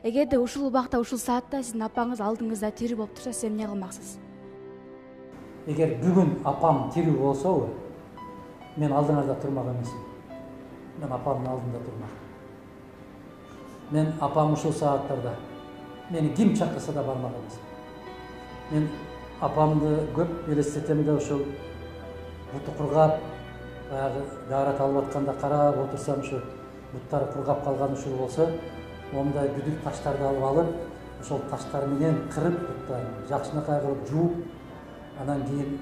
Эгерде ушул убакта ушул саатта сиздин апаңыз алдыңызда тирүү болуп турса, сиз эмне кылмаксыз? Эгер бүгүн апам тирүү болсобу, мен алдыңарда турмак эмесмин. Мен апамдын алдында турмак. Мен апам ушул сааттарда мени ким чакырса да бармак эмесмин. Мен апамды көп элестетем да ушул буту кургап, баягы даарат алып атканда карап отурсам ушу буттары кургап калган ушул болсо, момундай күдүк таштарды алып, ошол таштар менен кырып буттарын жакшынакай кылып жууп, анан кийин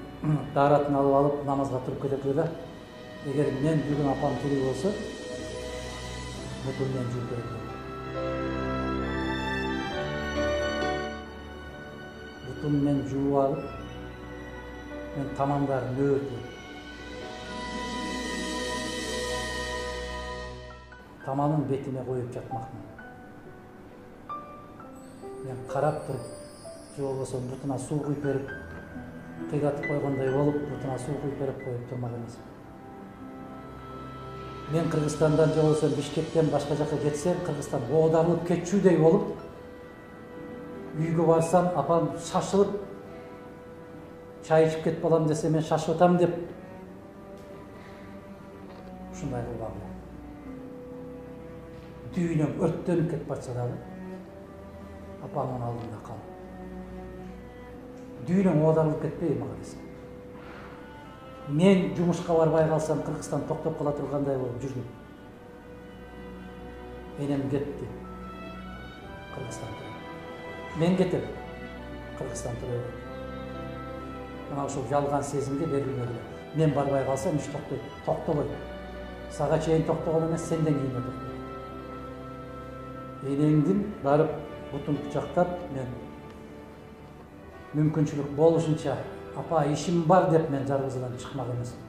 дааратын алып намазга туруп кетет эле да. Эгер мен бүгүн апам тирүү болсо, бутун менен жууп берет элем. Бутун менен жууп алып, мен тамандарын нөөтөп, таманын бетине коюп жатмакмын. Мен карап туруп, же болбосо бутуна суу куюп берип, кыйгатып койгондой болуп, бутуна суу куюп берип коюп турмак эмесмин. Мен Кыргызстандан же болбосо Бишкектен башка жака кетсем, Кыргызстан оодарылып кетчүдөй болуп, үйгө барсам, апам шашылып, чай ичип кетип балам десе, мен шашып атам деп, ушундай кылбагым. Дүйнөм өрттөнүп кетип барса дагы, апамдын алдында калып. Дүйнөм оодарылып кетпей мага десе. Мен жумушка барбай калсам, Кыргызстан токтоп кала тургандай болуп жүрдүм. Энем кетти. Кыргызстан турат. Мен кетем. Кыргызстан турат. Мына ушул жалган сезимге берилмели. Мен барбай калсам, иш токтойт. Токтобойт. Сага чейин токтогон эмес, сенден кийин токтойт. Энеңдин барып бутун кучактап, мен мүмкүнчүлүк болушунча апа ишим бар деп мен жаргызадан чыкмак эмесмин.